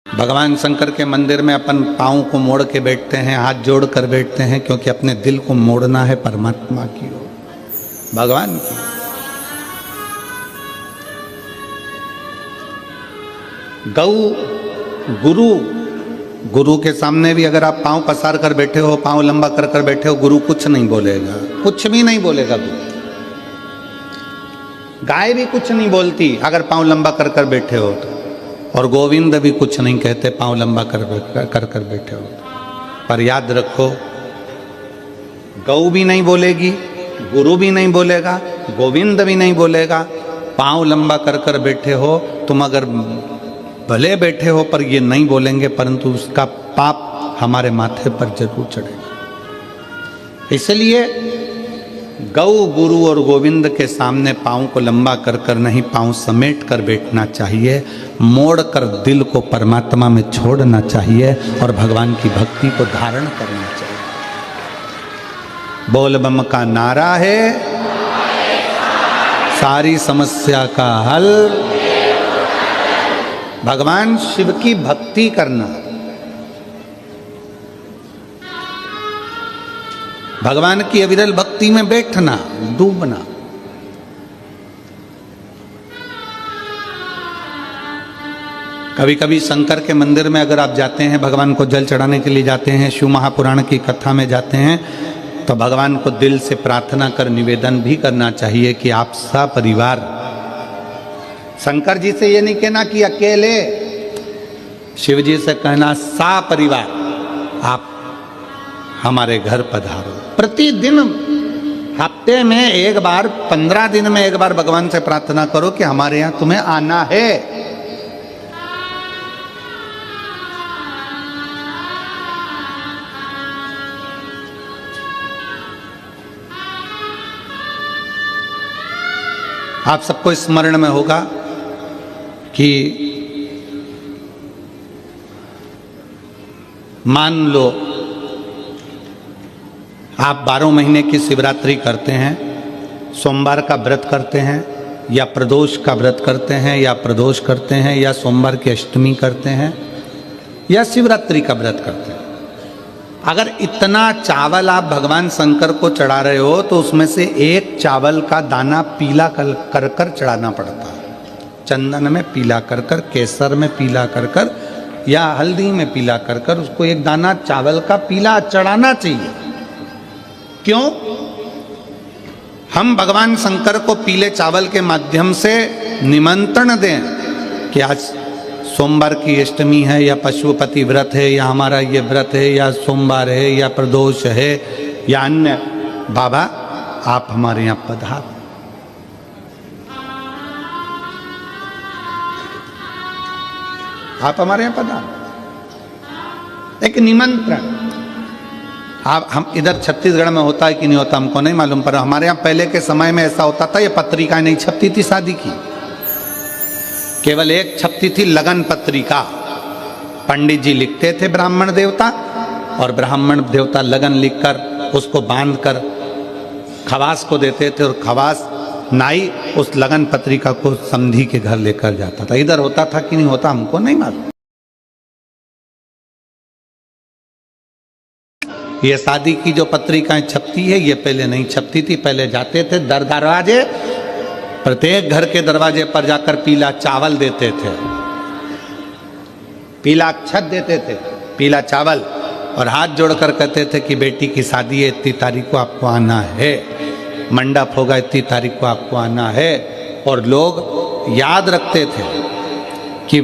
भगवान शंकर के मंदिर में अपन पाँव को मोड़ के बैठते हैं, हाथ जोड़ कर बैठते हैं, क्योंकि अपने दिल को मोड़ना है परमात्मा की ओर, भगवान की। गौ गुरु के सामने भी अगर आप पाँव पसार कर बैठे हो, पाँव लंबा कर कर बैठे हो, गुरु कुछ नहीं बोलेगा, कुछ भी नहीं बोलेगा गुरु। गाय भी कुछ नहीं बोलती अगर पाँव लंबा कर कर बैठे हो तो, और गोविंद भी कुछ नहीं कहते पाँव लंबा कर कर बैठे हो। पर याद रखो, गौ भी नहीं बोलेगी, गुरु भी नहीं बोलेगा, गोविंद भी नहीं बोलेगा। पाँव लंबा कर कर बैठे हो तुम, अगर भले बैठे हो पर ये नहीं बोलेंगे, परंतु उसका पाप हमारे माथे पर जरूर चढ़ेगा। इसलिए गौ, गुरु और गोविंद के सामने पाँव को लंबा कर कर नहीं, पाँव समेट कर बैठना चाहिए, मोड़ कर दिल को परमात्मा में छोड़ना चाहिए और भगवान की भक्ति को धारण करना चाहिए। बोल बम का नारा है, सारी समस्या का हल, भगवान शिव की भक्ति करना, भगवान की अविरल भक्ति में बैठना, डूबना। कभी कभी शंकर के मंदिर में अगर आप जाते हैं, भगवान को जल चढ़ाने के लिए जाते हैं, शिव महापुराण की कथा में जाते हैं, तो भगवान को दिल से प्रार्थना कर निवेदन भी करना चाहिए कि आप सपरिवार, शंकर जी से ये नहीं कहना कि अकेले, शिव जी से कहना सपरिवार आप हमारे घर पधारो। प्रतिदिन, हफ्ते में एक बार, 15 दिन में एक बार भगवान से प्रार्थना करो कि हमारे यहां तुम्हें आना है। आप सबको स्मरण में होगा कि मान लो आप 12 महीने की शिवरात्रि करते हैं, सोमवार का व्रत करते हैं, या प्रदोष का व्रत करते हैं, या प्रदोष करते हैं, या सोमवार की अष्टमी करते हैं, या शिवरात्रि का व्रत करते हैं। अगर इतना चावल आप भगवान शंकर को चढ़ा रहे हो तो उसमें से एक चावल का दाना पीला कर कर चढ़ाना पड़ता है। चंदन में पीला कर कर, केसर में पीला कर कर, या हल्दी में पीला कर कर उसको एक दाना चावल का पीला चढ़ाना चाहिए। क्यों? हम भगवान शंकर को पीले चावल के माध्यम से निमंत्रण दें कि आज सोमवार की अष्टमी है, या पशुपति व्रत है, या हमारा ये व्रत है, या सोमवार है, या प्रदोष है, या अन्य, बाबा आप हमारे यहाँ पधार। आप हमारे यहाँ पधार, एक निमंत्रण। आप, हम इधर छत्तीसगढ़ में होता है कि नहीं होता हमको नहीं मालूम, पर हमारे यहाँ पहले के समय में ऐसा होता था, ये पत्रिका नहीं छपती थी शादी की, केवल एक छपती थी लगन पत्रिका। पंडित जी लिखते थे ब्राह्मण देवता, और ब्राह्मण देवता लगन लिखकर उसको बांधकर खवास को देते थे, और खवास नाई उस लगन पत्रिका को समधी के घर लेकर जाता था। इधर होता था कि नहीं होता हमको नहीं मालूम। ये शादी की जो पत्रिकाएं छपती है ये पहले नहीं छपती थी। पहले जाते थे दर दरवाजे, प्रत्येक घर के दरवाजे पर जाकर पीला चावल देते थे, पीला अक्षत देते थे, पीला चावल, और हाथ जोड़कर कहते थे कि बेटी की शादी है, इतनी तारीख को आपको आना है, मंडप होगा इतनी तारीख को आपको आना है। और लोग याद रखते थे कि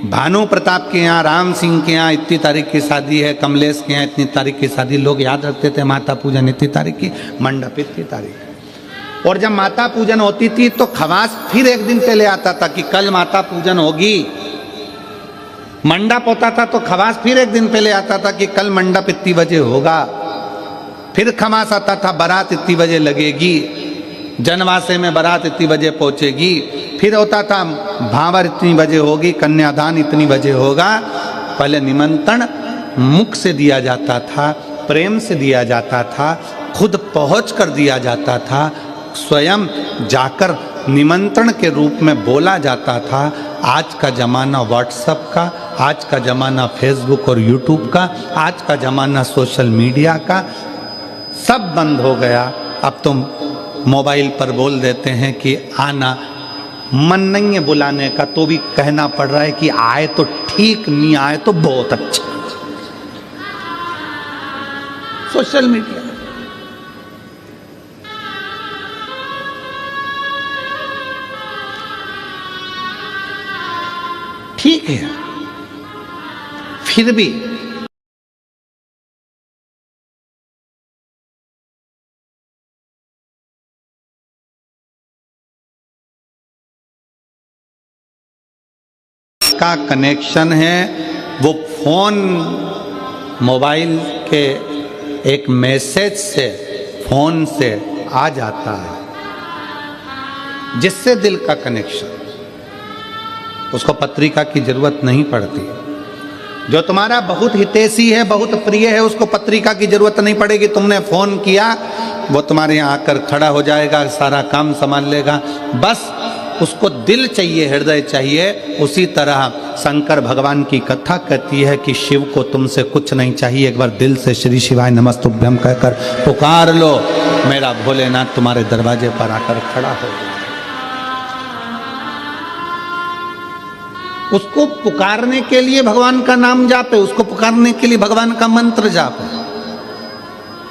भानु प्रताप के यहाँ, राम सिंह के यहाँ इतनी तारीख की शादी है, कमलेश के यहाँ इतनी तारीख की शादी, लोग याद रखते थे। माता पूजन इतनी तारीख की, मंडप इतनी तारीख। और जब माता पूजन होती थी तो खवास फिर एक दिन पहले आता था कि कल माता पूजन होगी। मंडप होता था तो खवास फिर एक दिन पहले आता था कि कल मंडप इतनी बजे होगा। फिर खवास आता था बारात इतनी बजे लगेगी, जनवासे में बारात इतनी बजे पहुंचेगी। फिर होता था भावर इतनी बजे होगी, कन्यादान इतनी बजे होगा। पहले निमंत्रण मुख से दिया जाता था, प्रेम से दिया जाता था, खुद पहुंच कर दिया जाता था, स्वयं जाकर निमंत्रण के रूप में बोला जाता था। आज का ज़माना व्हाट्सएप का, आज का ज़माना फेसबुक और यूट्यूब का, आज का ज़माना सोशल मीडिया का, सब बंद हो गया। अब तुम मोबाइल पर बोल देते हैं कि आना, मन नहीं है बुलाने का तो भी कहना पड़ रहा है कि आए तो ठीक, नहीं आए तो बहुत अच्छा। सोशल मीडिया ठीक है, फिर भी का कनेक्शन है वो फोन, मोबाइल के एक मैसेज से, फोन से आ जाता है, जिससे दिल का कनेक्शन, उसको पत्रिका की जरूरत नहीं पड़ती। जो तुम्हारा बहुत हितैषी है, बहुत प्रिय है, उसको पत्रिका की जरूरत नहीं पड़ेगी। तुमने फोन किया, वो तुम्हारे यहाँ आकर खड़ा हो जाएगा, सारा काम संभाल लेगा। बस उसको दिल चाहिए, हृदय चाहिए। उसी तरह शंकर भगवान की कथा कहती है कि शिव को तुमसे कुछ नहीं चाहिए, एक बार दिल से श्री शिवाय नमस्तुभ्यम कहकर पुकार लो, मेरा भोलेनाथ तुम्हारे दरवाजे पर आकर खड़ा हो जाए। उसको पुकारने के लिए भगवान का नाम जापे, उसको पुकारने के लिए भगवान का मंत्र जापे।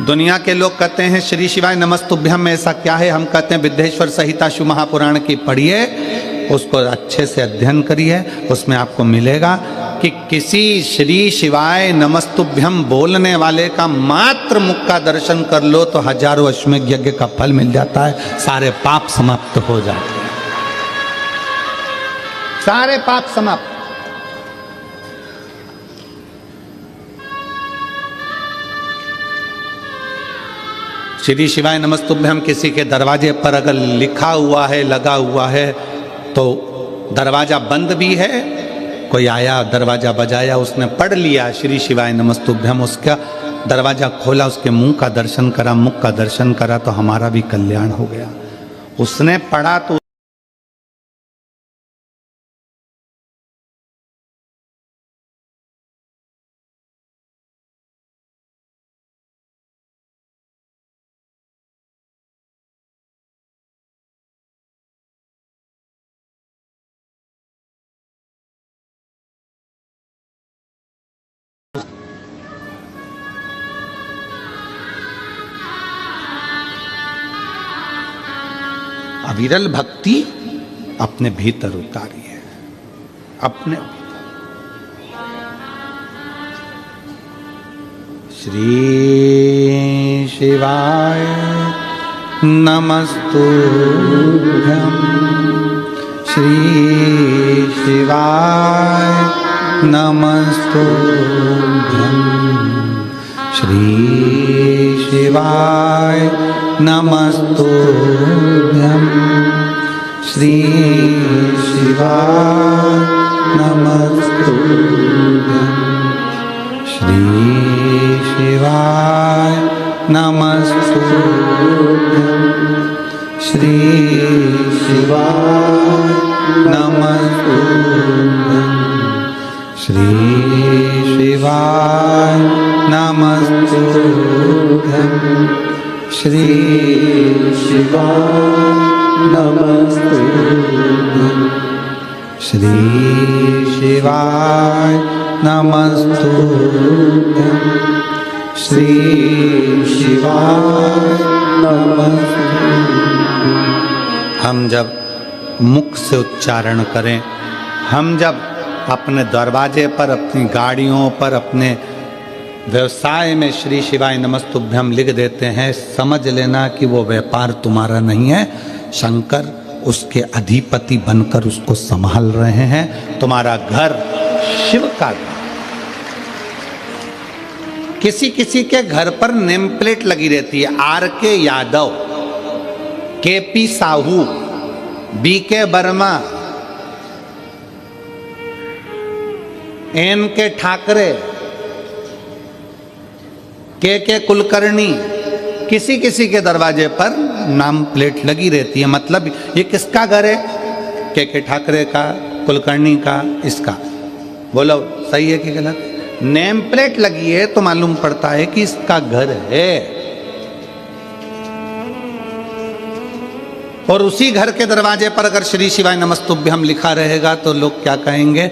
दुनिया के लोग कहते हैं श्री शिवाय नमस्तुभ्यम में ऐसा क्या है? हम कहते हैं विद्येश्वर संहिता शिव महापुराण की पढ़िए, उसको अच्छे से अध्ययन करिए, उसमें आपको मिलेगा कि किसी श्री शिवाय नमस्तुभ्यम बोलने वाले का मात्र मुख का दर्शन कर लो तो हजारों अश्वमेध यज्ञ का फल मिल जाता है, सारे पाप समाप्त हो जाते हैं, सारे पाप समाप्त। श्री शिवाय नमस्तुभ्यम किसी के दरवाजे पर अगर लिखा हुआ है, लगा हुआ है, तो दरवाजा बंद भी है, कोई आया दरवाजा बजाया, उसने पढ़ लिया श्री शिवाय नमस्तुभ्यम, उसका दरवाजा खोला, उसके मुंह का दर्शन करा, मुख का दर्शन करा, तो हमारा भी कल्याण हो गया। उसने पढ़ा तो अविरल भक्ति अपने भीतर उतारी है, अपने श्री शिवाय नमस्तुभ्यम, श्री शिवाय नमस्तुभ्यम, श्री शिवाय नमस्तुभ्यम, श्री शिवाय नमस्तुभ्यम, श्री शिवाय नमस्तुभ्यम, श्री शिवाय नमस्तुभ्यम, श्री शिवाय नमस्तुभ्यम, श्री शिवाय नमस्तुभ्यम, श्री शिवाय नमस्तुभ्यम, श्री शिवाय नमस्तुभ्यम। हम जब मुख से उच्चारण करें, हम जब अपने दरवाजे पर, अपनी गाड़ियों पर, अपने व्यवसाय में श्री शिवाय नमस्तुभ्यम लिख देते हैं, समझ लेना कि वो व्यापार तुम्हारा नहीं है, शंकर उसके अधिपति बनकर उसको संभाल रहे हैं। तुम्हारा घर शिव का घर। किसी किसी के घर पर नेम प्लेट लगी रहती है, RK Yadav, KP Sahu, BK Verma, NK Thackeray, KK Kulkarni, किसी किसी के दरवाजे पर नाम प्लेट लगी रहती है। मतलब ये किसका घर है? KK ठाकरे का, कुलकर्णी का, इसका। बोलो सही है कि गलत? नेम प्लेट लगी है तो मालूम पड़ता है कि इसका घर है। और उसी घर के दरवाजे पर अगर श्री शिवाय नमस्तुभ्यम लिखा रहेगा तो लोग क्या कहेंगे?